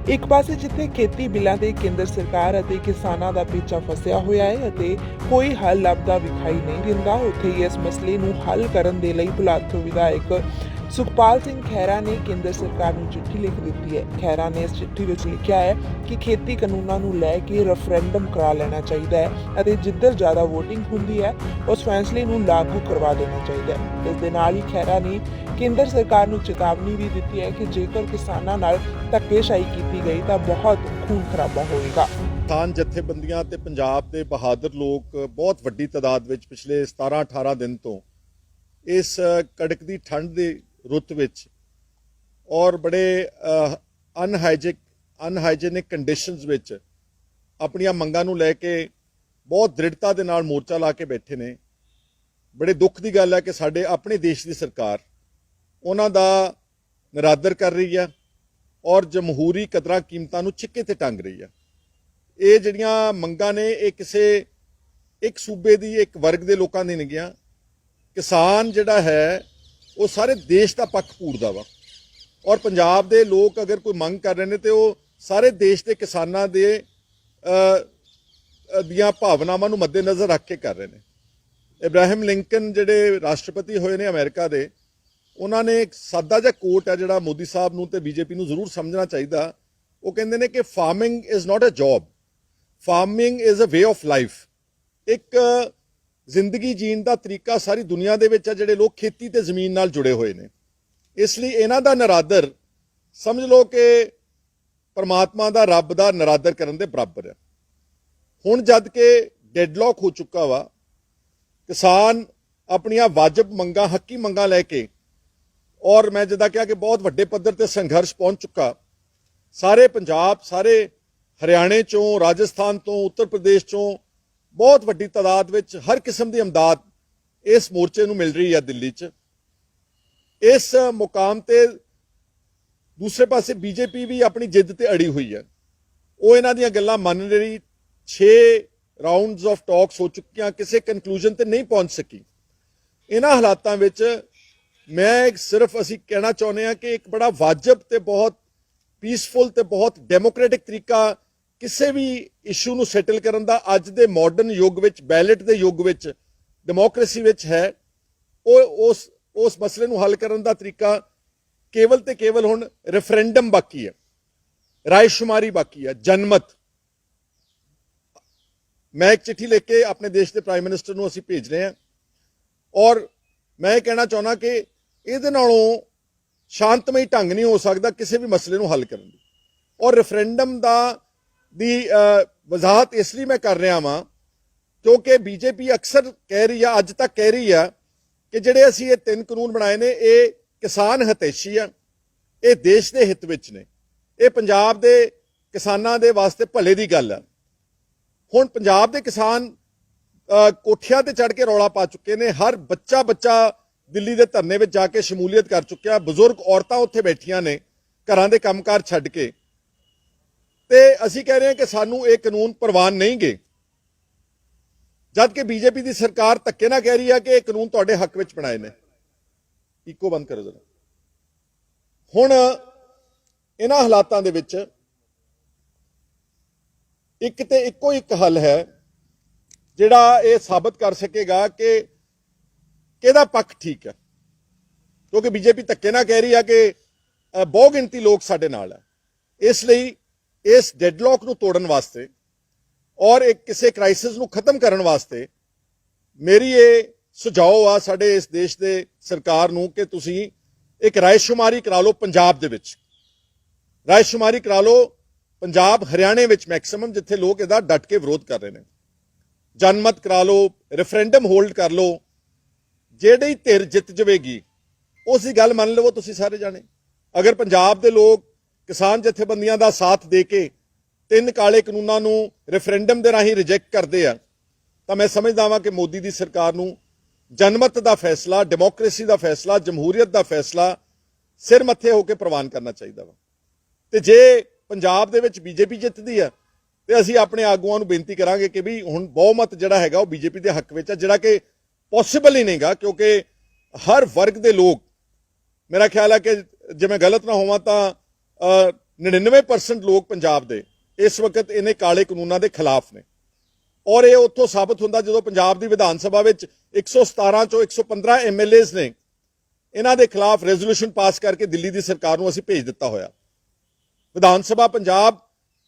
ਇੱਕ ਪਾਸੇ ਜਿੱਥੇ ਖੇਤੀ ਬਿੱਲਾਂ ਦੇ ਕੇਂਦਰ ਸਰਕਾਰ ਅਤੇ ਕਿਸਾਨਾਂ ਦਾ ਪਿੱਛਾ ਫਸਿਆ ਹੋਇਆ ਹੈ ਅਤੇ ਕੋਈ ਹੱਲ ਲੱਭਦਾ ਵਿਖਾਈ ਨਹੀਂ ਦਿੰਦਾ, ਉੱਥੇ ਹੀ ਇਸ ਮਸਲੇ ਨੂੰ ਹੱਲ ਕਰਨ ਦੇ ਲਈ ਬੁਲਾਰ ਤੋਂ ਵਿਧਾਇਕ ਸੁਖਪਾਲ ਸਿੰਘ ਖਹਿਰਾ ਨੇ ਕੇਂਦਰ ਸਰਕਾਰ ਨੂੰ ਚਿੱਠੀ ਲਿਖ ਦਿੱਤੀ ਹੈ। ਖਹਿਰਾ ਨੇ ਇਸ ਚਿੱਠੀ ਵਿੱਚ ਲਿਖਿਆ ਹੈ ਕਿ ਖੇਤੀ ਕਾਨੂੰਨਾਂ ਨੂੰ ਲੈ ਕੇ ਰੈਫਰੈਂਡਮ ਕਰਾ ਲੈਣਾ ਚਾਹੀਦਾ ਹੈ ਅਤੇ ਜਿੱਧਰ ਜ਼ਿਆਦਾ VOTING ਹੁੰਦੀ ਹੈ ਉਸ ਫੈਸਲੇ ਨੂੰ ਲਾਗੂ ਕਰਵਾ ਦੇਣਾ ਚਾਹੀਦਾ ਹੈ। ਇਸ ਦੇ ਨਾਲ ਹੀ ਖਹਿਰਾ ਨੇ ਕੇਂਦਰ ਸਰਕਾਰ ਨੂੰ ਚੇਤਾਵਨੀ ਵੀ ਦਿੱਤੀ ਹੈ ਕਿ ਜੇਕਰ ਕਿਸਾਨਾਂ ਨਾਲ ਧੱਕੇਸ਼ਾਹੀ ਕੀਤੀ ਗਈ ਤਾਂ ਬਹੁਤ ਖੂਨ ਖਰਾਬਾ ਹੋਵੇਗਾ। ਕਿਸਾਨ ਜਥੇਬੰਦੀਆਂ ਤੇ ਪੰਜਾਬ ਦੇ ਬਹਾਦਰ ਲੋਕ ਬਹੁਤ ਵੱਡੀ ਤਾਦਾਦ ਵਿੱਚ ਪਿਛਲੇ 17-18 ਦਿਨ ਤੋਂ ਇਸ ਕੜਕਦੀ ਠੰਡ ਦੀ ਰੁੱਤ ਵਿੱਚ ਔਰ ਬੜੇ ਅਨਹਾਈਜੀਨਿਕ ਕੰਡੀਸ਼ਨਸ ਵਿੱਚ ਆਪਣੀਆਂ ਮੰਗਾਂ ਨੂੰ ਲੈ ਕੇ ਬਹੁਤ ਦ੍ਰਿੜਤਾ ਦੇ ਨਾਲ ਮੋਰਚਾ ਲਾ ਕੇ ਬੈਠੇ ਨੇ। ਬੜੇ ਦੁੱਖ ਦੀ ਗੱਲ ਹੈ ਕਿ ਸਾਡੇ ਆਪਣੇ ਦੇਸ਼ ਦੀ ਸਰਕਾਰ ਉਹਨਾਂ ਦਾ ਨਿਰਾਦਰ ਕਰ ਰਹੀ ਹੈ ਔਰ ਜਮਹੂਰੀ ਕਦਰਾਂ ਕੀਮਤਾਂ ਨੂੰ ਛਿੱਕੇ ਤੇ ਟੰਗ ਰਹੀ ਹੈ। ਇਹ ਜਿਹੜੀਆਂ ਮੰਗਾਂ ਨੇ ਇਹ ਕਿਸੇ ਇੱਕ ਸੂਬੇ ਦੀ ਇੱਕ ਵਰਗ ਦੇ ਲੋਕਾਂ ਦੀ ਨਹੀਂ ਗਿਆ। ਕਿਸਾਨ ਜਿਹੜਾ ਹੈ ਉਹ ਸਾਰੇ ਦੇਸ਼ ਦਾ ਪੱਖ ਪੂਰਦਾ ਵਾ ਔਰ ਪੰਜਾਬ ਦੇ ਲੋਕ ਅਗਰ ਕੋਈ ਮੰਗ ਕਰ ਰਹੇ ਨੇ ਤੇ ਉਹ ਸਾਰੇ ਦੇਸ਼ ਦੇ ਕਿਸਾਨਾਂ ਦੇ ਦੀਆਂ ਭਾਵਨਾਵਾਂ ਨੂੰ ਮੱਦੇਨਜ਼ਰ ਰੱਖ ਕੇ ਕਰ ਰਹੇ ਨੇ। ਇਬਰਾਹਿਮ ਲਿੰਕਨ ਜਿਹੜੇ ਰਾਸ਼ਟਰਪਤੀ ਹੋਏ ਨੇ ਅਮਰੀਕਾ ਦੇ, ਉਹਨਾਂ ਨੇ ਇੱਕ ਸਾਦਾ ਜਿਹਾ ਕੋਟ ਹੈ ਜਿਹੜਾ ਮੋਦੀ ਸਾਹਿਬ ਨੂੰ ਤੇ ਬੀਜੇਪੀ ਨੂੰ ਜ਼ਰੂਰ ਸਮਝਣਾ ਚਾਹੀਦਾ। ਉਹ ਕਹਿੰਦੇ ਨੇ ਕਿ farming is not a job, farming is a way of life. ਇੱਕ ਜ਼ਿੰਦਗੀ ਜੀਣ ਦਾ ਤਰੀਕਾ ਸਾਰੀ ਦੁਨੀਆ ਦੇ ਵਿੱਚ ਹੈ ਜਿਹੜੇ ਲੋਕ ਖੇਤੀ ਤੇ ਜ਼ਮੀਨ ਨਾਲ ਜੁੜੇ ਹੋਏ ਨੇ। ਇਸ ਲਈ ਇਹਨਾਂ ਦਾ ਨਿਰਾਦਰ ਸਮਝ ਲਓ ਕਿ ਪਰਮਾਤਮਾ ਦਾ, ਰੱਬ ਦਾ ਨਿਰਾਦਰ ਕਰਨ ਦੇ ਬਰਾਬਰ ਹੈ। ਹੁਣ ਜਦ ਕਿ ਡੈਡਲੌਕ ਹੋ ਚੁੱਕਾ ਵਾ, ਕਿਸਾਨ ਆਪਣੀਆਂ ਵਾਜਬ ਮੰਗਾਂ, ਹੱਕੀ ਮੰਗਾਂ ਲੈ ਕੇ ਔਰ ਮੈਂ ਜਿੱਦਾਂ ਕਿਹਾ ਕਿ ਬਹੁਤ ਵੱਡੇ ਪੱਧਰ ਤੇ ਸੰਘਰਸ਼ ਪਹੁੰਚ ਚੁੱਕਾ। ਸਾਰੇ ਪੰਜਾਬ, ਸਾਰੇ ਹਰਿਆਣੇ ਚੋਂ, ਰਾਜਸਥਾਨ ਤੋਂ, ਉੱਤਰ ਪ੍ਰਦੇਸ਼ ਚੋਂ ਬਹੁਤ ਵੱਡੀ ਤਾਦਾਦ ਵਿੱਚ ਹਰ ਕਿਸਮ ਦੀ ਇਮਦਾਦ ਇਸ ਮੋਰਚੇ ਨੂੰ ਮਿਲ ਰਹੀ ਹੈ ਦਿੱਲੀ 'ਚ। ਇਸ ਮੁਕਾਮ ਤੇ ਦੂਸਰੇ ਪਾਸੇ ਬੀਜੇਪੀ ਵੀ ਆਪਣੀ ਜਿੱਦ ਤੇ ਅੜੀ ਹੋਈ ਹੈ। ਉਹ ਇਹਨਾਂ ਦੀਆਂ ਗੱਲਾਂ ਮੰਨ ਰਹੀ। 6 ਰਾਉਂਡਸ ਆਫ ਟਾਕਸ ਹੋ ਚੁੱਕੀਆਂ, ਕਿਸੇ ਕਨਕਲੂਜਨ ਤੇ ਨਹੀਂ ਪਹੁੰਚ ਸਕੀ। ਇਹਨਾਂ ਹਾਲਾਤਾਂ ਵਿੱਚ ਸਿਰਫ ਅਸੀਂ ਕਹਿਣਾ ਚਾਹੁੰਦੇ ਹਾਂ ਕਿ ਇੱਕ ਬੜਾ ਵਾਜਬ ਤੇ ਬਹੁਤ ਪੀਸਫੁਲ ਤੇ ਬਹੁਤ ਡੈਮੋਕ੍ਰੈਟਿਕ ਤਰੀਕਾ ਕਿਸੇ ਵੀ ਇਸ਼ੂ ਨੂੰ ਸੈਟਲ ਕਰਨ ਦਾ ਅੱਜ ਦੇ ਮਾਡਰਨ ਯੁੱਗ ਵਿੱਚ, ਬੈਲਟ ਦੇ ਯੁੱਗ ਵਿੱਚ, ਡੈਮੋਕ੍ਰੇਸੀ ਵਿੱਚ ਹੈ। ਉਹ ਉਸ ਮਸਲੇ ਨੂੰ ਹੱਲ ਕਰਨ ਦਾ ਤਰੀਕਾ ਕੇਵਲ ਤੇ ਕੇਵਲ ਹੁਣ ਰੈਫਰੈਂਡਮ ਬਾਕੀ ਹੈ, ਰਾਏਸ਼ੁਮਾਰੀ ਬਾਕੀ ਹੈ, ਜਨਮਤ। ਮੈਂ ਇੱਕ ਚਿੱਠੀ ਲਿਖ ਕੇ ਆਪਣੇ ਦੇਸ਼ ਦੇ ਪ੍ਰਾਈਮ ਮਿਨਿਸਟਰ ਨੂੰ ਅਸੀਂ ਭੇਜ ਰਹੇ ਹਾਂ ਔਰ ਮੈਂ ਇਹ ਕਹਿਣਾ ਚਾਹੁੰਦਾ ਕਿ ਇਹਦੇ ਨਾਲੋਂ ਸ਼ਾਂਤਮਈ ਢੰਗ ਨਹੀਂ ਹੋ ਸਕਦਾ ਕਿਸੇ ਵੀ ਮਸਲੇ ਨੂੰ ਹੱਲ ਕਰਨ ਦੀ। ਔਰ ਰੈਫਰੈਂਡਮ ਦੀ ਵਜ਼ਾਹਤ ਇਸ ਲਈ ਮੈਂ ਕਰ ਰਿਹਾ ਵਾਂ ਕਿਉਂਕਿ ਬੀਜੇਪੀ ਅਕਸਰ ਕਹਿ ਰਹੀ ਆ, ਅੱਜ ਤੱਕ ਕਹਿ ਰਹੀ ਆ ਕਿ ਜਿਹੜੇ ਅਸੀਂ ਇਹ 3 ਕਾਨੂੰਨ ਬਣਾਏ ਨੇ ਇਹ ਕਿਸਾਨ ਹਿਤੈਸ਼ੀ ਆ, ਇਹ ਦੇਸ਼ ਦੇ ਹਿੱਤ ਵਿੱਚ ਨੇ, ਇਹ ਪੰਜਾਬ ਦੇ ਕਿਸਾਨਾਂ ਦੇ ਵਾਸਤੇ ਭਲੇ ਦੀ ਗੱਲ ਆ। ਹੁਣ ਪੰਜਾਬ ਦੇ ਕਿਸਾਨ ਕੋਠਿਆਂ ਤੇ ਚੜ੍ਹ ਕੇ ਰੌਲਾ ਪਾ ਚੁੱਕੇ ਨੇ। ਹਰ ਬੱਚਾ ਦਿੱਲੀ ਦੇ ਧਰਨੇ ਵਿੱਚ ਜਾ ਕੇ ਸ਼ਮੂਲੀਅਤ ਕਰ ਚੁੱਕਿਆ। ਬਜ਼ੁਰਗ ਔਰਤਾਂ ਉੱਥੇ ਬੈਠੀਆਂ ਨੇ ਘਰਾਂ ਦੇ ਕੰਮਕਾਰ ਛੱਡ ਕੇ, ਤੇ ਅਸੀਂ ਕਹਿ ਰਹੇ ਹਾਂ ਕਿ ਸਾਨੂੰ ਇਹ ਕਾਨੂੰਨ ਪ੍ਰਵਾਨ ਨਹੀਂ ਗੇ, ਜਦ ਕਿ ਬੀਜੇਪੀ ਦੀ ਸਰਕਾਰ ਧੱਕੇ ਨਾਲ ਕਹਿ ਰਹੀ ਹੈ ਕਿ ਇਹ ਕਾਨੂੰਨ ਤੁਹਾਡੇ ਹੱਕ ਵਿੱਚ ਬਣਾਏ ਨੇ। ਇੱਕੋ ਬੰਦ ਕਰੋ ਜਰਾ। ਹੁਣ ਇਹਨਾਂ ਹਾਲਾਤਾਂ ਦੇ ਵਿੱਚ ਇੱਕ ਤੇ ਇੱਕੋ ਇੱਕ ਹੱਲ ਹੈ ਜਿਹੜਾ ਇਹ ਸਾਬਤ ਕਰ ਸਕੇਗਾ ਕਿ ਕਿਹਦਾ ਪੱਖ ਠੀਕ ਹੈ, ਕਿਉਂਕਿ ਬੀਜੇਪੀ ਧੱਕੇ ਨਾਲ ਕਹਿ ਰਹੀ ਹੈ ਕਿ ਬਹੁ ਗਿਣਤੀ ਲੋਕ ਸਾਡੇ ਨਾਲ ਹੈ। ਇਸ ਲਈ ਇਸ ਡੈਡਲੌਕ ਨੂੰ ਤੋੜਨ ਵਾਸਤੇ ਔਰ ਇੱਕ ਕਿਸੇ ਕ੍ਰਾਈਸਿਸ ਨੂੰ ਖਤਮ ਕਰਨ ਵਾਸਤੇ ਮੇਰੀ ਇਹ ਸੁਝਾਅ ਆ ਸਾਡੇ ਇਸ ਦੇਸ਼ ਦੇ ਸਰਕਾਰ ਨੂੰ ਕਿ ਤੁਸੀਂ ਇੱਕ ਰਾਏਸ਼ੁਮਾਰੀ ਕਰਾ ਲਓ ਪੰਜਾਬ ਦੇ ਵਿੱਚ, ਰਾਏਸ਼ੁਮਾਰੀ ਕਰਾ ਲਓ ਪੰਜਾਬ, ਹਰਿਆਣੇ ਵਿੱਚ ਮੈਕਸਿਮਮ ਜਿੱਥੇ ਲੋਕ ਇਹਦਾ ਡਟ ਕੇ ਵਿਰੋਧ ਕਰ ਰਹੇ ਨੇ, ਜਨਮਤ ਕਰਾ ਲਓ, ਰੈਫਰੈਂਡਮ ਹੋਲਡ ਕਰ ਲਓ। ਜਿਹੜੀ ਧਿਰ ਜਿੱਤ ਜਾਵੇਗੀ ਉਸ ਦੀ ਗੱਲ ਮੰਨ ਲਵੋ ਤੁਸੀਂ ਸਾਰੇ ਜਾਣੇ। ਅਗਰ ਪੰਜਾਬ ਦੇ ਲੋਕ ਕਿਸਾਨ ਜਥੇਬੰਦੀਆਂ ਦਾ ਸਾਥ ਦੇ ਕੇ 3 ਕਾਲੇ ਕਾਨੂੰਨਾਂ ਨੂੰ ਰੈਫਰੈਂਡਮ ਦੇ ਰਾਹੀਂ ਰਿਜੈਕਟ ਕਰਦੇ ਆ ਤਾਂ ਮੈਂ ਸਮਝਦਾ ਵਾਂ ਕਿ ਮੋਦੀ ਦੀ ਸਰਕਾਰ ਨੂੰ ਜਨਮਤ ਦਾ ਫੈਸਲਾ, ਡੈਮੋਕ੍ਰੇਸੀ ਦਾ ਫੈਸਲਾ, ਜਮਹੂਰੀਅਤ ਦਾ ਫੈਸਲਾ ਸਿਰ ਮੱਥੇ ਹੋ ਕੇ ਪ੍ਰਵਾਨ ਕਰਨਾ ਚਾਹੀਦਾ ਵਾ। ਤੇ ਜੇ ਪੰਜਾਬ ਦੇ ਵਿੱਚ ਬੀਜੇਪੀ ਜਿੱਤਦੀ ਆ ਤੇ ਅਸੀਂ ਆਪਣੇ ਆਗੂਆਂ ਨੂੰ ਬੇਨਤੀ ਕਰਾਂਗੇ ਕਿ ਵੀ ਹੁਣ ਬਹੁਮਤ ਜਿਹੜਾ ਹੈਗਾ ਉਹ ਬੀਜੇਪੀ ਦੇ ਹੱਕ ਵਿੱਚ ਆ, ਜਿਹੜਾ ਕਿ ਪੋਸੀਬਲ ਹੀ ਨਹੀਂਗਾ ਕਿਉਂਕਿ ਹਰ ਵਰਗ ਦੇ ਲੋਕ, ਮੇਰਾ ਖਿਆਲ ਹੈ ਕਿ ਜੇ ਮੈਂ ਗਲਤ ਨਾ ਹੋਵਾਂ ਤਾਂ 99% ਲੋਕ ਪੰਜਾਬ ਦੇ ਇਸ ਵਕਤ ਇਹਨੇ ਕਾਲੇ ਕਾਨੂੰਨਾਂ ਦੇ ਖਿਲਾਫ ਨੇ। ਔਰ ਇਹ ਉੱਥੋਂ ਸਾਬਤ ਹੁੰਦਾ ਜਦੋਂ ਪੰਜਾਬ ਦੀ ਵਿਧਾਨ ਸਭਾ ਵਿੱਚ 117 ਚੋਂ 115 MLAs ਨੇ ਇਹਨਾਂ ਦੇ ਖਿਲਾਫ ਰੈਜ਼ੋਲੂਸ਼ਨ ਪਾਸ ਕਰਕੇ ਦਿੱਲੀ ਦੀ ਸਰਕਾਰ ਨੂੰ ਅਸੀਂ ਭੇਜ ਦਿੱਤਾ ਹੋਇਆ। ਵਿਧਾਨ ਸਭਾ ਪੰਜਾਬ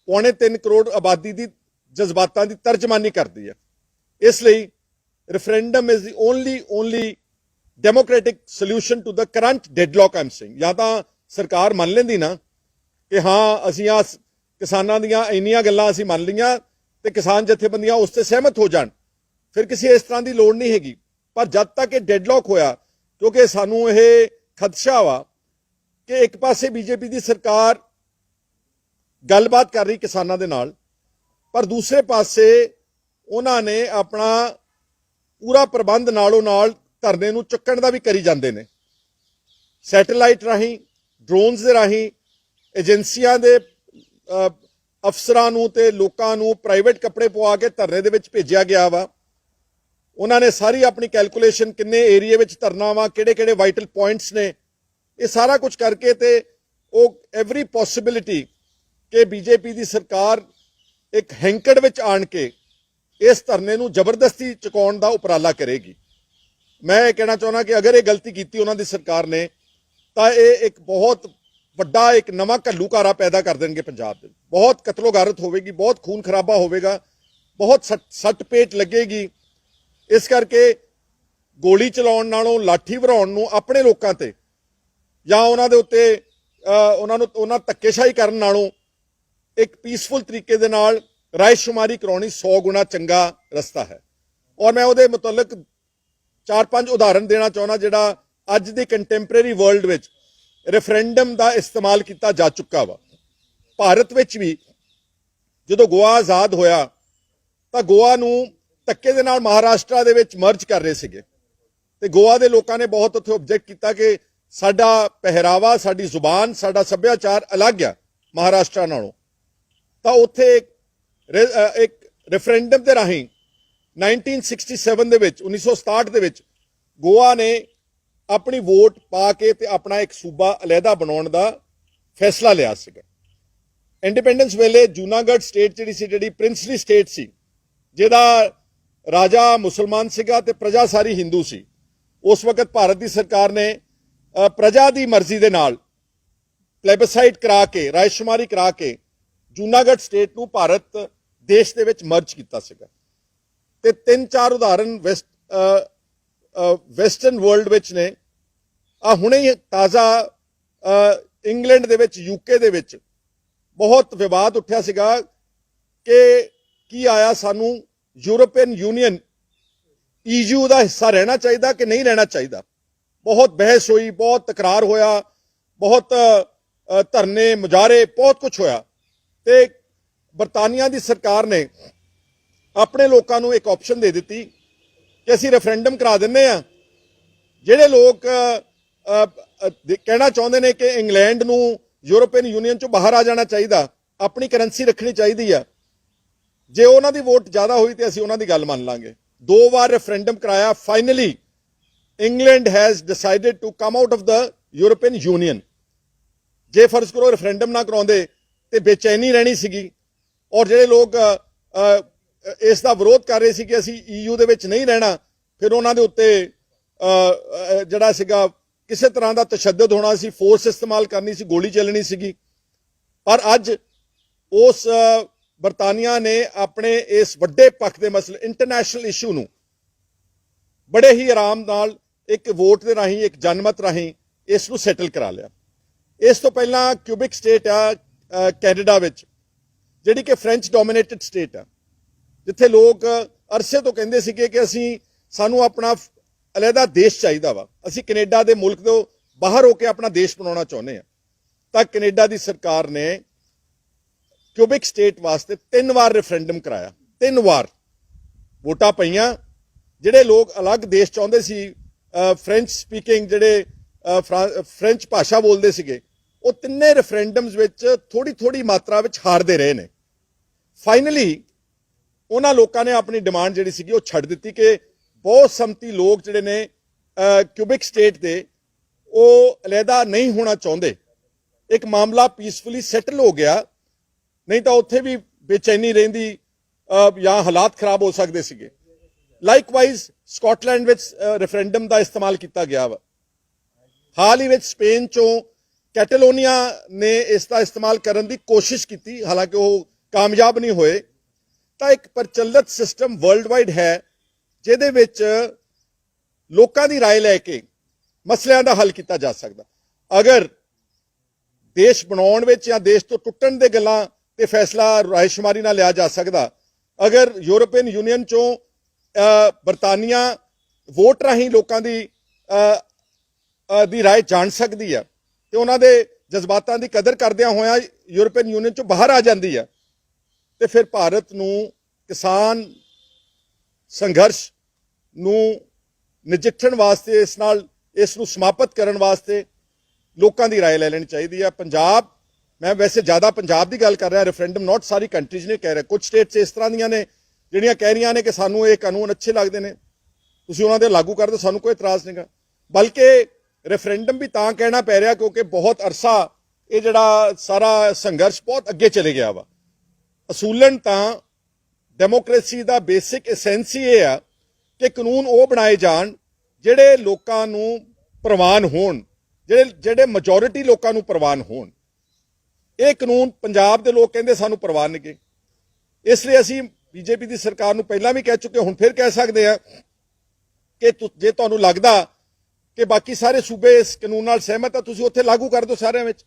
2.25 ਕਰੋੜ ਆਬਾਦੀ ਦੀ ਜਜ਼ਬਾਤਾਂ ਦੀ ਤਰਜਮਾਨੀ ਕਰਦੀ ਹੈ। ਇਸ ਲਈ referendum is the only democratic solution to the current deadlock I'm saying। ਜਾਂ ਤਾਂ ਸਰਕਾਰ ਮੰਨ ਲੈਂਦੀ ਨਾ ਕਿ ਹਾਂ ਅਸੀਂ ਆ ਕਿਸਾਨਾਂ ਦੀਆਂ ਇੰਨੀਆਂ ਗੱਲਾਂ ਅਸੀਂ ਮੰਨ ਲਈਆਂ ਤੇ ਕਿਸਾਨ ਜਥੇਬੰਦੀਆਂ ਉਸ ਤੇ ਸਹਿਮਤ ਹੋ ਜਾਣ, ਫਿਰ ਕਿਸੇ ਇਸ ਤਰ੍ਹਾਂ ਦੀ ਲੋੜ ਨਹੀਂ ਹੈਗੀ। ਪਰ ਜਦ ਤੱਕ ਇਹ ਡੈਡਲੌਕ ਹੋਇਆ, ਕਿਉਂਕਿ ਸਾਨੂੰ ਇਹ ਖਦਸ਼ਾ ਵਾ ਕਿ ਇੱਕ ਪਾਸੇ ਬੀਜੇਪੀ ਦੀ ਸਰਕਾਰ ਗੱਲਬਾਤ ਕਰ ਰਹੀ ਕਿਸਾਨਾਂ ਦੇ ਨਾਲ, ਪਰ ਦੂਸਰੇ ਪਾਸੇ ਉਹਨਾਂ ਨੇ ਆਪਣਾ ਪੂਰਾ ਪ੍ਰਬੰਧ ਨਾਲੋਂ ਨਾਲ ਧਰਨੇ ਨੂੰ ਚੁੱਕਣ ਦਾ ਵੀ ਕਰੀ ਜਾਂਦੇ ਨੇ। ਸੈਟੇਲਾਈਟ ਰਾਹੀਂ, ਡਰੋਨਸ ਦੇ ਰਾਹੀਂ ਏਜੰਸੀਆਂ ਦੇ ਅਫਸਰਾਂ ਨੂੰ ਤੇ ਲੋਕਾਂ ਨੂੰ ਪ੍ਰਾਈਵੇਟ ਕੱਪੜੇ ਪਵਾ ਕੇ ਧਰਨੇ ਦੇ ਵਿੱਚ ਭੇਜਿਆ ਗਿਆ ਵਾ। ਉਹਨਾਂ ਨੇ ਸਾਰੀ ਆਪਣੀ ਕੈਲਕੂਲੇਸ਼ਨ ਕਿੰਨੇ ਏਰੀਏ ਵਿੱਚ ਧਰਨਾ ਵਾ, ਕਿਹੜੇ ਵਾਈਟਲ ਪੁਆਇੰਟਸ ਨੇ, ਇਹ ਸਾਰਾ ਕੁਝ ਕਰਕੇ ਤੇ ਉਹ ਐਵਰੀ ਪੋਸਿਬਿਲਿਟੀ ਕਿ ਬੀਜੇਪੀ ਦੀ ਸਰਕਾਰ ਇੱਕ ਹੈਂਕੜ ਵਿੱਚ ਆਣ ਕੇ ਇਸ ਧਰਨੇ ਨੂੰ ਜ਼ਬਰਦਸਤੀ ਚੁਕਾਉਣ ਦਾ ਉਪਰਾਲਾ ਕਰੇਗੀ। ਮੈਂ ਇਹ ਕਹਿਣਾ ਚਾਹੁੰਦਾ ਕਿ ਅਗਰ ਇਹ ਗਲਤੀ ਕੀਤੀ ਉਹਨਾਂ ਦੀ ਸਰਕਾਰ ਨੇ ਤਾਂ ਇਹ ਇੱਕ ਬਹੁਤ ਵੱਡਾ ਇੱਕ ਨਵਾਂ ਘੱਲੂਘਾਰਾ ਪੈਦਾ ਕਰ ਦੇਣਗੇ ਪੰਜਾਬ ਦੇ। ਬਹੁਤ ਕਤਲੋਗਾਰਤ ਹੋਵੇਗੀ, ਬਹੁਤ ਖੂਨ ਖਰਾਬਾ ਹੋਵੇਗਾ, ਬਹੁਤ ਸੱਟ ਪੇਟ ਲੱਗੇਗੀ। ਇਸ ਕਰਕੇ ਗੋਲੀ ਚਲਾਉਣ ਨਾਲੋਂ ਲਾਠੀ ਵਰਾਉਣ ਨੂੰ ਆਪਣੇ ਲੋਕਾਂ ਤੇ ਜਾਂ ਉਹਨਾਂ ਦੇ ਉੱਤੇ ਉਹਨਾਂ ਧੱਕੇਸ਼ਾਹੀ ਕਰਨ ਨਾਲੋਂ ਇੱਕ ਪੀਸਫੁਲ ਤਰੀਕੇ ਦੇ ਨਾਲ ਰਾਏਸ਼ੁਮਾਰੀ ਕਰਾਉਣੀ 100 ਗੁਣਾ ਚੰਗਾ ਰਸਤਾ ਹੈ। ਔਰ ਮੈਂ ਉਹਦੇ ਮੁਤਲਕ 4-5 ਉਦਾਹਰਨ ਦੇਣਾ ਚਾਹੁੰਦਾ ਜਿਹੜਾ ਅੱਜ ਦੀ ਕੰਟੈਂਪਰੇਰੀ ਵਰਲਡ ਵਿੱਚ ਰੈਫਰੈਂਡਮ ਦਾ ਇਸਤੇਮਾਲ ਕੀਤਾ ਜਾ ਚੁੱਕਾ ਵਾ। ਭਾਰਤ ਵਿੱਚ ਵੀ ਜਦੋਂ ਗੋਆ ਆਜ਼ਾਦ ਹੋਇਆ ਤਾਂ ਗੋਆ ਨੂੰ ਧੱਕੇ ਦੇ ਨਾਲ ਮਹਾਰਾਸ਼ਟਰ ਦੇ ਵਿੱਚ ਮਰਜ ਕਰ ਰਹੇ ਸੀਗੇ ਤੇ ਗੋਆ ਦੇ ਲੋਕਾਂ ਨੇ ਬਹੁਤ ਉੱਥੇ ਆਬਜੈਕਟ ਕੀਤਾ ਕਿ ਸਾਡਾ ਪਹਿਰਾਵਾ, ਸਾਡੀ ਜ਼ੁਬਾਨ, ਸਾਡਾ ਸੱਭਿਆਚਾਰ ਅਲੱਗ ਆ ਮਹਾਰਾਸ਼ਟਰ ਨਾਲੋਂ। ਤਾਂ ਉੱਥੇ ਇੱਕ ਰੈਫਰੈਂਡਮ ਦੇ ਰਾਹੀਂ 1967 ਦੇ ਵਿੱਚ 1967 ਦੇ ਵਿੱਚ ਗੋਆ ਨੇ ਆਪਣੀ ਵੋਟ ਪਾ ਕੇ ਤੇ ਆਪਣਾ ਇੱਕ ਸੂਬਾ ਅਲੱਗਾ ਬਣਾਉਣ ਦਾ ਫੈਸਲਾ ਲਿਆ ਸੀਗਾ। ਇੰਡੀਪੈਂਡੈਂਸ ਵੇਲੇ ਜੂਨਾਗੜ੍ਹ ਸਟੇਟ ਜਿਹੜੀ ਪ੍ਰਿੰਸਲੀ ਸਟੇਟ ਸੀ, ਜਿਹਦਾ ਰਾਜਾ ਮੁਸਲਮਾਨ ਸੀਗਾ ਤੇ ਪ੍ਰਜਾ ਸਾਰੀ ਹਿੰਦੂ ਸੀ, ਉਸ ਵਕਤ ਭਾਰਤ ਦੀ ਸਰਕਾਰ ਨੇ ਪ੍ਰਜਾ ਦੀ ਮਰਜ਼ੀ ਦੇ ਨਾਲ ਪਲੇਬਸਾਈਟ ਕਰਾ ਕੇ, ਰਾਏਸ਼ੁਮਾਰੀ ਕਰਾ ਕੇ ਜੂਨਾਗੜ੍ਹ ਸਟੇਟ ਨੂੰ ਭਾਰਤ ਦੇਸ਼ ਦੇ ਵਿੱਚ ਮਰਜ ਕੀਤਾ ਸੀਗਾ। ਤੇ 3-4 ਉਦਾਹਰਨ ਵੈਸਟਰਨ ਵਰਲਡ ਵਿੱਚ ਨੇ। ਹੁਣੇ ਹੀ ਤਾਜ਼ਾ ਇੰਗਲੈਂਡ ਦੇ ਵਿੱਚ, UK ਦੇ ਵਿੱਚ ਬਹੁਤ ਵਿਵਾਦ ਉੱਠਿਆ ਸੀਗਾ ਕਿ ਕੀ ਆਇਆ ਸਾਨੂੰ ਯੂਰੋਪੀਅਨ ਯੂਨੀਅਨ EU ਦਾ ਹਿੱਸਾ ਰਹਿਣਾ ਚਾਹੀਦਾ ਕਿ ਨਹੀਂ ਰਹਿਣਾ ਚਾਹੀਦਾ। ਬਹੁਤ ਬਹਿਸ ਹੋਈ, ਬਹੁਤ ਤਕਰਾਰ ਹੋਇਆ, ਬਹੁਤ ਧਰਨੇ, ਮੁਜ਼ਾਹਰੇ, ਬਹੁਤ ਕੁਝ ਹੋਇਆ। ਤੇ ਬਰਤਾਨੀਆ ਦੀ ਸਰਕਾਰ ਨੇ ਆਪਣੇ ਲੋਕਾਂ ਨੂੰ ਇੱਕ ਆਪਸ਼ਨ ਦੇ ਦਿੱਤੀ ਕਿ ਅਸੀਂ ਰੈਫਰੈਂਡਮ ਕਰਾ ਦਿੰਨੇ ਆ। ਜਿਹੜੇ ਲੋਕ ਕਹਿਣਾ ਚਾਹੁੰਦੇ ਨੇ ਕਿ ਇੰਗਲੈਂਡ ਨੂੰ ਯੂਰੋਪੀਅਨ ਯੂਨੀਅਨ ਚੋਂ ਬਾਹਰ ਆ ਜਾਣਾ ਚਾਹੀਦਾ, ਆਪਣੀ ਕਰੰਸੀ ਰੱਖਣੀ ਚਾਹੀਦੀ ਆ, ਜੇ ਉਹਨਾਂ ਦੀ ਵੋਟ ਜ਼ਿਆਦਾ ਹੋਈ ਤੇ ਅਸੀਂ ਉਹਨਾਂ ਦੀ ਗੱਲ ਮੰਨ ਲਾਂਗੇ। 2 ਵਾਰ ਰੈਫਰੈਂਡਮ ਕਰਾਇਆ, finally England has decided to come out of the European Union. ਜੇ ਫਰਜ਼ ਕਰੋ ਰੈਫਰੈਂਡਮ ਨਾ ਕਰਾਉਂਦੇ ਤੇ ਬੇਚੈਨੀ ਰਹਿਣੀ ਸੀਗੀ, ਔਰ ਜਿਹੜੇ ਲੋਕ ਇਸ ਦਾ ਵਿਰੋਧ ਕਰ ਰਹੇ ਸੀ ਕਿ ਅਸੀਂ EU ਦੇ ਵਿੱਚ ਨਹੀਂ ਰਹਿਣਾ, ਫਿਰ ਉਹਨਾਂ ਦੇ ਉੱਤੇ ਜਿਹੜਾ ਸੀਗਾ ਕਿਸੇ ਤਰ੍ਹਾਂ ਦਾ ਤਸ਼ੱਦਦ ਹੋਣਾ ਸੀ, ਫੋਰਸ ਇਸਤੇਮਾਲ ਕਰਨੀ ਸੀ, ਗੋਲੀ ਚੱਲਣੀ ਸੀਗੀ। ਪਰ ਅੱਜ ਉਸ ਬਰਤਾਨੀਆ ਨੇ ਆਪਣੇ ਇਸ ਵੱਡੇ ਪੱਖ ਦੇ ਮਸਲੇ, ਇੰਟਰਨੈਸ਼ਨਲ ਇਸ਼ੂ ਨੂੰ ਬੜੇ ਹੀ ਆਰਾਮ ਨਾਲ ਇੱਕ ਵੋਟ ਦੇ ਰਾਹੀਂ, ਇੱਕ ਜਨਮਤ ਰਾਹੀਂ ਇਸ ਨੂੰ ਸੈਟਲ ਕਰਾ ਲਿਆ। ਇਸ ਤੋਂ ਪਹਿਲਾਂ ਕਿਊਬਿਕ ਸਟੇਟ ਆ ਕੈਨੇਡਾ ਵਿੱਚ, ਜਿਹੜੀ ਕਿ ਫ੍ਰੈਂਚ ਡੋਮੀਨੇਟਡ ਸਟੇਟ ਆ, ਜਿੱਥੇ ਲੋਕ ਅਰਸੇ ਤੋਂ ਕਹਿੰਦੇ ਸੀਗੇ ਕਿ ਸਾਨੂੰ ਆਪਣਾ ਅਲੱਗਾ ਦੇਸ਼ ਚਾਹੀਦਾ ਵਾ, ਅਸੀਂ ਕੈਨੇਡਾ ਦੇ ਮੁਲਕ ਤੋਂ ਬਾਹਰ ਹੋ ਕੇ ਆਪਣਾ ਦੇਸ਼ ਬਣਾਉਣਾ ਚਾਹੁੰਦੇ ਆ। ਤਾਂ ਕੈਨੇਡਾ ਦੀ ਸਰਕਾਰ ਨੇ ਕਿਊਬਿਕ ਸਟੇਟ ਵਾਸਤੇ 3 ਵਾਰ ਰੈਫਰੈਂਡਮ ਕਰਾਇਆ। 3 ਵਾਰ ਵੋਟਾਂ ਪਈਆਂ। ਜਿਹੜੇ ਲੋਕ ਅਲੱਗ ਦੇਸ਼ ਚਾਹੁੰਦੇ ਸੀ, ਫ੍ਰੈਂਚ ਸਪੀਕਿੰਗ, ਜਿਹੜੇ ਫ੍ਰੈਂਚ ਭਾਸ਼ਾ ਬੋਲਦੇ ਸੀਗੇ, ਉਹ ਤਿੰਨੇ ਰੈਫਰੈਂਡਮਸ ਵਿੱਚ ਥੋੜੀ ਮਾਤਰਾ ਵਿੱਚ ਹਾਰਦੇ ਰਹੇ ਨੇ। ਫਾਈਨਲੀ ਉਹਨਾਂ ਲੋਕਾਂ ਨੇ ਆਪਣੀ ਡਿਮਾਂਡ ਜਿਹੜੀ ਸੀਗੀ ਉਹ ਛੱਡ ਦਿੱਤੀ ਕਿ ਬਹੁਤ ਸੰਮਤੀ ਲੋਕ ਜਿਹੜੇ ਨੇ ਕਿਊਬਿਕ ਸਟੇਟ ਦੇ ਉਹ ਅਲੱਗਾ ਨਹੀਂ ਹੋਣਾ ਚਾਹੁੰਦੇ, ਇੱਕ ਮਾਮਲਾ ਪੀਸਫੁਲੀ ਸੈਟਲ ਹੋ ਗਿਆ, ਨਹੀਂ ਤਾਂ ਉੱਥੇ ਵੀ ਬੇਚੈਨੀ ਰਹਿੰਦੀ ਜਾਂ ਹਾਲਾਤ ਖਰਾਬ ਹੋ ਸਕਦੇ ਸੀਗੇ। ਲਾਈਕਵਾਈਜ਼ ਸਕਾਟਲੈਂਡ ਵਿੱਚ ਰੈਫਰੈਂਡਮ ਦਾ ਇਸਤੇਮਾਲ ਕੀਤਾ ਗਿਆ ਵਾ। ਹਾਲ ਹੀ ਵਿੱਚ ਸਪੇਨ ਚੋਂ ਕੈਟਾਲੋਨੀਆ ਨੇ ਇਸ ਦਾ ਇਸਤੇਮਾਲ ਕਰਨ ਦੀ ਕੋਸ਼ਿਸ਼ ਕੀਤੀ, ਹਾਲਾਂਕਿ ਉਹ ਕਾਮਯਾਬ ਨਹੀਂ ਹੋਏ। ਤਾਂ ਇੱਕ ਪ੍ਰਚਲਿਤ ਸਿਸਟਮ ਵਰਲਡ ਵਾਈਡ ਹੈ ਜਿਹਦੇ ਵਿੱਚ ਲੋਕਾਂ ਦੀ ਰਾਏ ਲੈ ਕੇ ਮਸਲਿਆਂ ਦਾ ਹੱਲ ਕੀਤਾ ਜਾ ਸਕਦਾ। ਅਗਰ ਦੇਸ਼ ਬਣਾਉਣ ਵਿੱਚ ਜਾਂ ਦੇਸ਼ ਤੋਂ ਟੁੱਟਣ ਦੇ ਗੱਲਾਂ ਤੇ ਫੈਸਲਾ ਰਾਏਸ਼ੁਮਾਰੀ ਨਾਲ ਲਿਆ ਜਾ ਸਕਦਾ, ਅਗਰ ਯੂਰਪੀਅਨ ਯੂਨੀਅਨ ਚੋਂ ਬਰਤਾਨੀਆ ਵੋਟ ਰਾਹੀਂ ਲੋਕਾਂ ਦੀ ਰਾਏ ਜਾਣ ਸਕਦੀ ਆ ਤੇ ਉਹਨਾਂ ਦੇ ਜਜ਼ਬਾਤਾਂ ਦੀ ਕਦਰ ਕਰਦਿਆਂ ਹੋਇਆਂ ਯੂਰਪੀਅਨ ਯੂਨੀਅਨ ਚੋਂ ਬਾਹਰ ਆ ਜਾਂਦੀ ਆ, ਤੇ ਫਿਰ ਭਾਰਤ ਨੂੰ ਕਿਸਾਨ ਸੰਘਰਸ਼ ਨੂੰ ਨਜਿੱਠਣ ਵਾਸਤੇ, ਇਸ ਨੂੰ ਸਮਾਪਤ ਕਰਨ ਵਾਸਤੇ ਲੋਕਾਂ ਦੀ ਰਾਏ ਲੈ ਲੈਣੀ ਚਾਹੀਦੀ ਆ। ਪੰਜਾਬ, ਮੈਂ ਵੈਸੇ ਜ਼ਿਆਦਾ ਪੰਜਾਬ ਦੀ ਗੱਲ ਕਰ ਰਿਹਾ, ਰੈਫਰੈਂਡਮ ਨਾਟ ਸਾਰੀ ਕੰਟਰੀਜ਼ ਨੇ ਕਹਿ ਰਿਹਾ। ਕੁਝ ਸਟੇਟਸ ਇਸ ਤਰ੍ਹਾਂ ਦੀਆਂ ਨੇ ਜਿਹੜੀਆਂ ਕਹਿ ਰਹੀਆਂ ਨੇ ਕਿ ਸਾਨੂੰ ਇਹ ਕਾਨੂੰਨ ਅੱਛੇ ਲੱਗਦੇ ਨੇ, ਤੁਸੀਂ ਉਹਨਾਂ ਦੇ ਲਾਗੂ ਕਰ ਦਿਓ, ਸਾਨੂੰ ਕੋਈ ਇਤਰਾਜ਼ ਨਹੀਂਗਾ। ਬਲਕਿ ਰੈਫਰੈਂਡਮ ਵੀ ਤਾਂ ਕਹਿਣਾ ਪੈ ਰਿਹਾ ਕਿਉਂਕਿ ਬਹੁਤ ਅਰਸਾ ਇਹ ਜਿਹੜਾ ਸਾਰਾ ਸੰਘਰਸ਼ ਬਹੁਤ ਅੱਗੇ ਚਲੇ ਗਿਆ ਵਾ। ਅਸੂਲਨ ਤਾਂ ਡੈਮੋਕ੍ਰੇਸੀ ਦਾ ਬੇਸਿਕ ਐਸੈਂਸ ਹੀ ਇਹ ਆ ਕਿ ਕਾਨੂੰਨ ਉਹ ਬਣਾਏ ਜਾਣ ਜਿਹੜੇ ਲੋਕਾਂ ਨੂੰ ਪ੍ਰਵਾਨ ਹੋਣ, ਜਿਹੜੇ ਮੈਜੋਰਿਟੀ ਲੋਕਾਂ ਨੂੰ ਪ੍ਰਵਾਨ ਹੋਣ। ਇਹ ਕਾਨੂੰਨ ਪੰਜਾਬ ਦੇ ਲੋਕ ਕਹਿੰਦੇ ਸਾਨੂੰ ਪ੍ਰਵਾਨ ਨਹੀਂ। ਇਸ ਲਈ ਅਸੀਂ ਬੀਜੇਪੀ ਦੀ ਸਰਕਾਰ ਨੂੰ ਪਹਿਲਾਂ ਵੀ ਕਹਿ ਚੁੱਕੇ, ਹੁਣ ਫਿਰ ਕਹਿ ਸਕਦੇ ਆ ਕਿ ਜੇ ਤੁਹਾਨੂੰ ਲੱਗਦਾ ਕਿ ਬਾਕੀ ਸਾਰੇ ਸੂਬੇ ਇਸ ਕਾਨੂੰਨ ਨਾਲ ਸਹਿਮਤ ਆ, ਤੁਸੀਂ ਉੱਥੇ ਲਾਗੂ ਕਰ ਦਿਓ ਸਾਰਿਆਂ ਵਿੱਚ।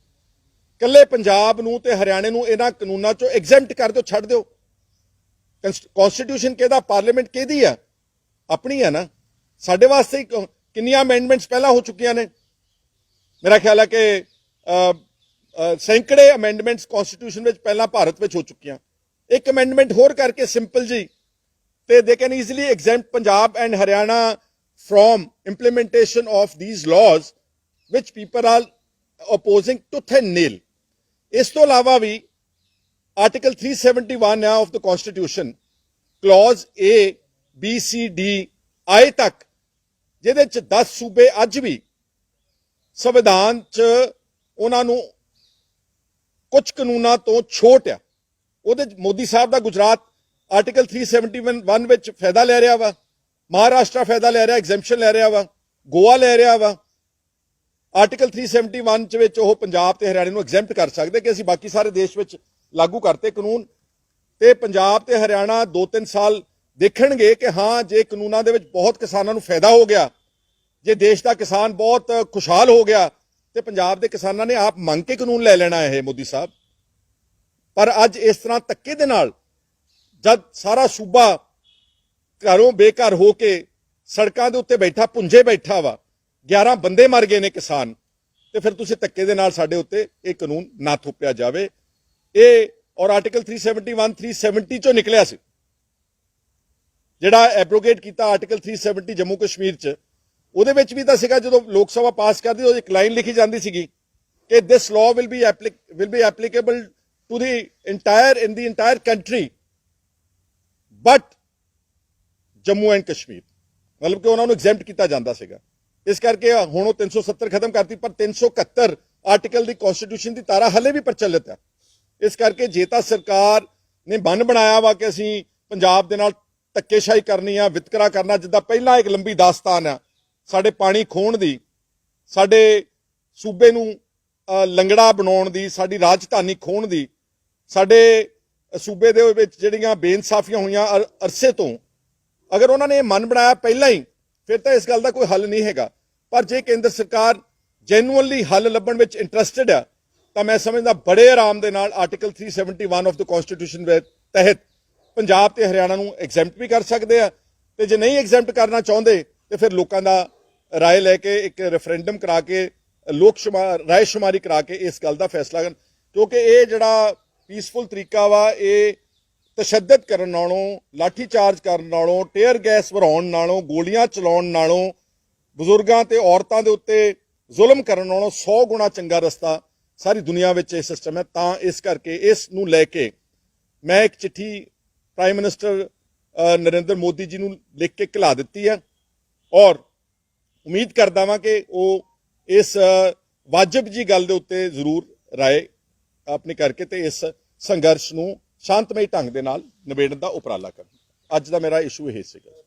ਕੱਲੇ ਪੰਜਾਬ ਨੂੰ ਤੇ ਹਰਿਆਣੇ ਨੂੰ ਇਹਨਾਂ ਕਾਨੂੰਨਾਂ ਚੋਂ ਐਗਜ਼ੈਂਪਟ ਕਰ ਦਿਓ, ਛੱਡ ਦਿਓ। ਕਨਸਟੀਟਿਊਸ਼ਨ ਕਿਹਦਾ, ਪਾਰਲੀਮੈਂਟ ਕਿਹਦੀ ਆ? ਆਪਣੀ ਆ ਨਾ। ਸਾਡੇ ਵਾਸਤੇ ਕਿੰਨੀਆਂ ਅਮੈਂਡਮੈਂਟਸ ਪਹਿਲਾਂ ਹੋ ਚੁੱਕੀਆਂ ਨੇ। ਮੇਰਾ ਖਿਆਲ ਹੈ ਕਿ ਸੈਂਕੜੇ ਅਮੈਂਡਮੈਂਟਸ ਕਨਸਟੀਟਿਊਸ਼ਨ ਵਿੱਚ ਪਹਿਲਾਂ ਭਾਰਤ ਵਿੱਚ ਹੋ ਚੁੱਕੀਆਂ। ਇੱਕ ਅਮੈਂਡਮੈਂਟ ਹੋਰ ਕਰਕੇ ਸਿੰਪਲ ਜੀ ਤੇ they can easily exempt Punjab and Haryana from implementation of these laws which people are opposing tooth and nail. ਇਸ ਤੋਂ ਇਲਾਵਾ ਵੀ article 371 of the constitution clause A B C D I ਤੱਕ, ਜਿਹਦੇ ਚ 10 ਸੂਬੇ ਅੱਜ ਵੀ ਸੰਵਿਧਾਨ ਚ ਉਹਨਾਂ ਨੂੰ ਕੁਝ ਕਾਨੂੰਨਾਂ ਤੋਂ ਛੋਟ ਆ। ਉਹਦੇ ਚ ਮੋਦੀ ਸਾਹਿਬ ਦਾ ਗੁਜਰਾਤ ਆਰਟੀਕਲ 371 ਵਿੱਚ ਫਾਇਦਾ ਲੈ ਰਿਹਾ ਵਾ, ਮਹਾਰਾਸ਼ਟਰ ਫਾਇਦਾ ਲੈ ਰਿਹਾ, ਐਗਜ਼ੈਂਪਸ਼ਨ ਲੈ ਰਿਹਾ ਵਾ, ਗੋਆ ਲੈ ਰਿਹਾ ਵਾ। ਆਰਟੀਕਲ 371 ਚ ਵਿੱਚ ਉਹ ਪੰਜਾਬ ਤੇ ਹਰਿਆਣੇ ਨੂੰ ਐਗਜ਼ੈਂਪਟ ਕਰ ਸਕਦੇ ਕਿ ਅਸੀਂ ਬਾਕੀ ਸਾਰੇ ਦੇਸ਼ ਵਿੱਚ ਲਾਗੂ ਕਰਤੇ ਕਾਨੂੰਨ, ਤੇ ਪੰਜਾਬ ਤੇ ਹਰਿਆਣਾ 2-3 ਸਾਲ ਦੇਖਣਗੇ ਕਿ ਹਾਂ ਜੇ ਕਾਨੂੰਨਾਂ ਦੇ ਵਿੱਚ ਬਹੁਤ ਕਿਸਾਨਾਂ ਨੂੰ ਫਾਇਦਾ ਹੋ ਗਿਆ, ਜੇ ਦੇਸ਼ ਦਾ ਕਿਸਾਨ ਬਹੁਤ ਖੁਸ਼ਹਾਲ ਹੋ ਗਿਆ, ਤੇ ਪੰਜਾਬ ਦੇ ਕਿਸਾਨਾਂ ਨੇ ਆਪ ਮੰਗ ਕੇ ਕਾਨੂੰਨ ਲੈ ਲੈਣਾ ਇਹ ਮੋਦੀ ਸਾਹਿਬ। ਪਰ ਅੱਜ ਇਸ ਤਰ੍ਹਾਂ ਧੱਕੇ ਦੇ ਨਾਲ ਜਦ ਸਾਰਾ ਸੂਬਾ ਘਰੋਂ ਬੇਘਰ ਹੋ ਕੇ ਸੜਕਾਂ ਦੇ ਉੱਤੇ ਬੈਠਾ, ਪੁੰਜੇ ਬੈਠਾ ਵਾ, 11 ਬੰਦੇ ਮਰ ਗਏ ਨੇ ਕਿਸਾਨ, ਤੇ ਫਿਰ ਤੁਸੀਂ ਧੱਕੇ ਦੇ ਨਾਲ ਸਾਡੇ ਉੱਤੇ ਇਹ ਕਾਨੂੰਨ ਨਾ ਥੋਪਿਆ ਜਾਵੇ। ਇਹ ਔਰ ਆਰਟੀਕਲ 371 370 ਚੋਂ ਨਿਕਲਿਆ ਸੀ, ਜਿਹੜਾ ਐਬਰੋਗੇਟ ਕੀਤਾ ਆਰਟੀਕਲ 370 ਜੰਮੂ ਕਸ਼ਮੀਰ ਚ। ਉਹਦੇ ਵਿੱਚ ਵੀ ਤਾਂ ਸੀਗਾ, ਜਦੋਂ ਲੋਕ ਸਭਾ ਪਾਸ ਕਰਦੀ ਉਹ ਇੱਕ ਲਾਈਨ ਲਿਖੀ ਜਾਂਦੀ ਸੀਗੀ ਕਿ this law will be applicable to the entire country but Jammu and Kashmir, ਮਤਲਬ ਕਿ ਉਹਨਾਂ ਨੂੰ ਐਗਜ਼ੈਂਪਟ ਕੀਤਾ ਜਾਂਦਾ ਸੀਗਾ। ਇਸ ਕਰਕੇ ਹੁਣ ਉਹ 370 ਖਤਮ ਕਰਤੀ, ਪਰ 371 ਆਰਟੀਕਲ ਦੀ ਕਨਸਟੀਟਿਊਸ਼ਨ ਦੀ ਧਾਰਾ ਹਲੇ ਵੀ ਪ੍ਰਚਲਿਤ ਹੈ। ਇਸ ਕਰਕੇ ਜੇ ਤਾਂ ਸਰਕਾਰ ਨੇ ਮਨ ਬਣਾਇਆ ਵਾ ਕਿ ਅਸੀਂ ਪੰਜਾਬ ਦੇ ਨਾਲ ਧੱਕੇਸ਼ਾਹੀ ਕਰਨੀ ਆ, ਵਿਤਕਰਾ ਕਰਨਾ, ਜਿੱਦਾਂ ਪਹਿਲਾਂ ਇੱਕ ਲੰਬੀ ਦਾਸਤਾਨ ਆ ਸਾਡੇ ਪਾਣੀ ਖੋਣ ਦੀ, ਸਾਡੇ ਸੂਬੇ ਨੂੰ ਲੰਗੜਾ ਬਣਾਉਣ ਦੀ, ਸਾਡੀ ਰਾਜਧਾਨੀ ਖੋਣ ਦੀ, ਸਾਡੇ ਸੂਬੇ ਦੇ ਵਿੱਚ ਜਿਹੜੀਆਂ ਬੇਇਨਸਾਫੀਆਂ ਹੋਈਆਂ ਅਰਸੇ ਤੋਂ, ਅਗਰ ਉਹਨਾਂ ਨੇ ਇਹ ਮਨ ਬਣਾਇਆ ਪਹਿਲਾਂ ਹੀ, ਫਿਰ ਤਾਂ ਇਸ ਗੱਲ ਦਾ ਕੋਈ ਹੱਲ ਨਹੀਂ ਹੈਗਾ। ਪਰ ਜੇ ਕੇਂਦਰ ਸਰਕਾਰ ਜੈਨੂਅਨਲੀ ਹੱਲ ਲੱਭਣ ਵਿੱਚ ਇੰਟਰਸਟਿਡ ਆ, ਤਾਂ ਮੈਂ ਸਮਝਦਾ ਬੜੇ ਆਰਾਮ ਦੇ ਨਾਲ ਆਰਟੀਕਲ 371 ਆਫ ਦ ਕਨਸਟੀਟਿਊਸ਼ਨ ਦੇ ਤਹਿਤ ਪੰਜਾਬ ਤੇ ਹਰਿਆਣਾ ਨੂੰ ਐਗਜ਼ੈਂਪਟ ਵੀ ਕਰ ਸਕਦੇ ਆ, ਤੇ ਜੇ ਨਹੀਂ ਐਗਜ਼ੈਂਪਟ ਕਰਨਾ ਚਾਹੁੰਦੇ ਤੇ ਫਿਰ ਲੋਕਾਂ ਦਾ ਰਾਏ ਲੈ ਕੇ ਇੱਕ ਰੈਫਰੈਂਡਮ ਕਰਾ ਕੇ ਰਾਏਸ਼ੁਮਾਰੀ ਕਰਾ ਕੇ ਇਸ ਗੱਲ ਦਾ ਫੈਸਲਾ ਕਰਨ। ਕਿਉਂਕਿ ਇਹ ਜਿਹੜਾ ਪੀਸਫੁਲ ਤਰੀਕਾ ਵਾ, ਇਹ ਤਸ਼ੱਦਦ ਕਰਨ ਨਾਲੋਂ, ਲਾਠੀ ਚਾਰਜ ਕਰਨ ਨਾਲੋਂ, ਟੇਅਰ ਗੈਸ ਵਰਾਉਣ ਨਾਲੋਂ, ਗੋਲੀਆਂ ਚਲਾਉਣ ਨਾਲੋਂ, ਬਜ਼ੁਰਗਾਂ ਤੇ ਔਰਤਾਂ ਦੇ ਉੱਤੇ ਜ਼ੁਲਮ ਕਰਨ ਨਾਲੋਂ 100 ਗੁਣਾ ਚੰਗਾ ਰਸਤਾ ਸਾਰੀ ਦੁਨੀਆ ਵਿੱਚ ਇਹ ਸਿਸਟਮ ਹੈ। ਤਾਂ ਇਸ ਕਰਕੇ ਇਸ ਨੂੰ ਲੈ ਕੇ ਮੈਂ ਇੱਕ ਚਿੱਠੀ ਪ੍ਰਾਈਮ ਮਿਨਿਸਟਰ ਨਰਿੰਦਰ ਮੋਦੀ ਜੀ ਨੂੰ ਲਿਖ ਕੇ ਘਿਲਾ ਦਿੱਤੀ ਹੈ, ਔਰ ਉਮੀਦ ਕਰਦਾ ਵਾਂ ਕਿ ਉਹ ਇਸ ਵਾਜਬ ਜੀ ਗੱਲ ਦੇ ਉੱਤੇ ਜ਼ਰੂਰ ਰਾਏ ਆਪਣੀ ਕਰਕੇ ਤੇ ਇਸ ਸੰਘਰਸ਼ ਨੂੰ ਸ਼ਾਂਤਮਈ ਢੰਗ ਦੇ ਨਾਲ ਨਿਬੇੜਨ ਦਾ ਉਪਰਾਲਾ ਕਰਨ। ਅੱਜ ਦਾ ਮੇਰਾ ਇਸ਼ੂ ਇਹ ਸੀਗਾ।